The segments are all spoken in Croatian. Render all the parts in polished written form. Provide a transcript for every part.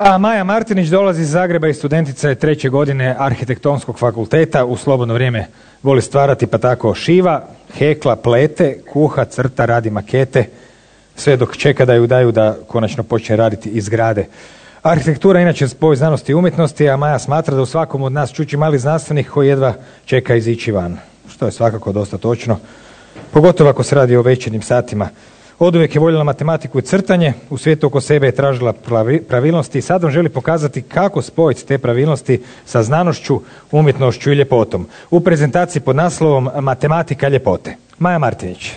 A Maja Martinić dolazi iz Zagreba i studentica je 3. godine Arhitektonskog fakulteta. U slobodno vrijeme voli stvarati, pa tako šiva, hekla, plete, kuha, crta, radi makete, sve dok čeka da ju daju da konačno počne raditi iz zgrade. Arhitektura inače spoj znanosti i umjetnosti, a Maja smatra da u svakom od nas čuči mali znanstvenik koji jedva čeka izići van. Što je svakako dosta točno, pogotovo ako se radi o večernjim satima. Oduvijek je voljela matematiku i crtanje, u svijetu oko sebe je tražila pravilnosti i sad vam želi pokazati kako spojiti te pravilnosti sa znanošću, umjetnošću i ljepotom. U prezentaciji pod naslovom Matematika ljepote. Maja Martinić.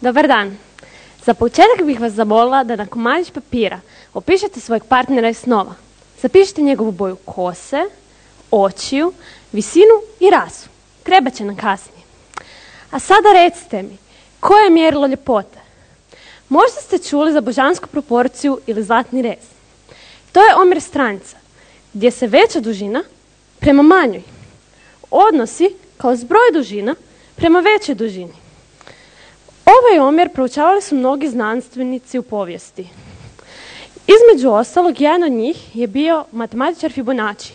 Dobar dan. Za početak bih vas zamolila da na komadić papira opišete svojeg partnera iz snova. Zapišite njegovu boju kose, očiju, visinu i rasu. Trebat će nam kasnije. A sada recite mi, koje je mjerilo ljepote? Možda ste čuli za božansku proporciju ili zlatni rez. To je omjer stranica, gdje se veća dužina prema manjoj odnosi kao zbroj dužina prema većoj dužini. Ovaj omjer proučavali su mnogi znanstvenici u povijesti. Između ostalog, jedan od njih je bio matematičar Fibonacci.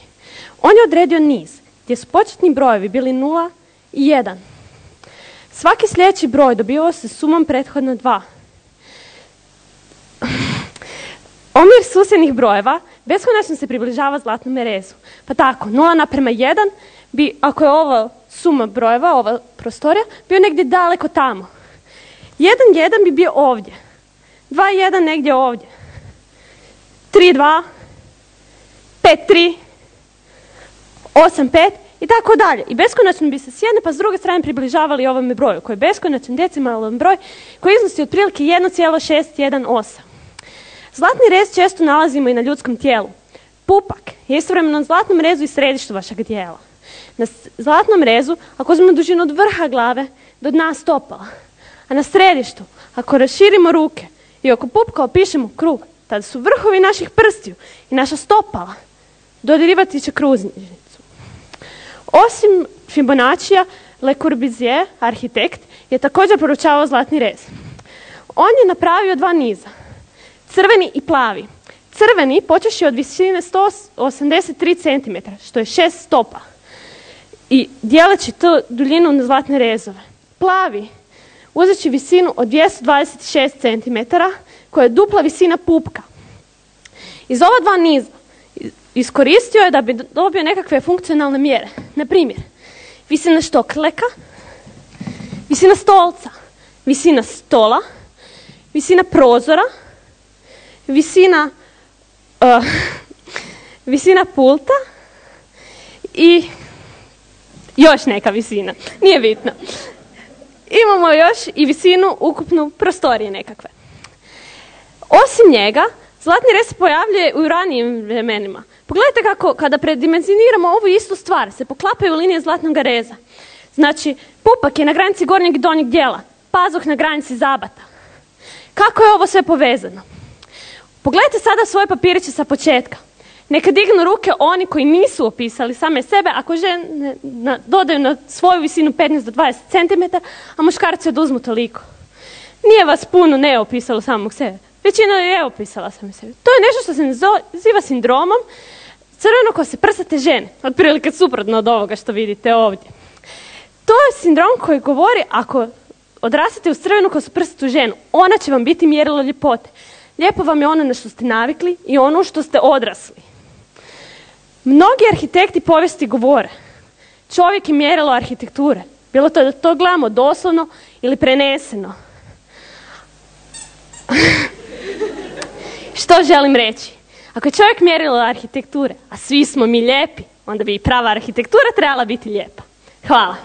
On je odredio niz, gdje su početni brojevi bili 0 i 1. Svaki sljedeći broj dobivao se sumom prethodno 2. Omjer susjednih brojeva beskonačno se približava zlatnom rezu. Pa tako, 0:1 bi, ako je ova suma brojeva, ova prostorija, bio negdje daleko tamo. 1:1 bi bio ovdje, 2:1 negdje ovdje, 3:2, 5:3, 8:5 i tako dalje. I beskonačno bi se s jedne pa s druge strane približavali ovome broju, koji je beskonačan decimalan broj koji iznosi otprilike 1,618. Zlatni rez često nalazimo i na ljudskom tijelu. Pupak je istovremeno na zlatnom rezu i središtu vašeg tijela. Na zlatnom rezu, ako uzmemo dužinu od vrha glave do dna stopala, a na središtu, ako raširimo ruke i oko pupka opišemo krug, tada su vrhovi naših prstiju i naša stopala dodirivati će kruznicu. Osim Fibonaccija, Le Corbusier, arhitekt, je također proučavao zlatni rez. On je napravio 2 niza, crveni i plavi. Crveni počeši od visine 183 cm, što je 6 stopa, i dijeleći tu duljinu na zlatne rezove. Plavi uzeći visinu od 226 cm, koja je dupla visina pupka. Iz ova 2 niza iskoristio je da bi dobio nekakve funkcionalne mjere. Na primjer, visina štokrleka, visina stolca, visina stola, visina prozora, visina pulta i još neka visina. Nije bitno. Imamo još i visinu ukupnu prostorije nekakve. Osim njega, zlatni rez se pojavljuje u ranijim vremenima. Pogledajte kako kada predimenzioniramo ovu istu stvar se poklapaju linije zlatnog reza. Znači, pupak je na granici gornjeg i donjeg dijela, pazuh na granici zabata. Kako je ovo sve povezano? Pogledajte sada svoje papiriće sa početka. Neka dignu ruke oni koji nisu opisali same sebe, ako žene dodaju na svoju visinu 15 do 20 cm, a muškarci oduzmu toliko. Nije vas puno ne opisalo samog sebe. Većina je opisala same sebe. To je nešto što se naziva sindromom crvenokose prsate žene. Otprilike suprotno od ovoga što vidite ovdje. To je sindrom koji govori ako odrastate uz crvenokosu prsatu ženu, ona će vam biti mjerilo ljepote. Lijepo vam je ono na što ste navikli i ono što ste odrasli. Mnogi arhitekti povijesti govore, čovjek je mjerilo arhitekture. Bilo to da to gledamo doslovno ili preneseno. Što želim reći? Ako je čovjek mjerilo arhitekture, a svi smo mi lijepi, onda bi i prava arhitektura trebala biti lijepa. Hvala.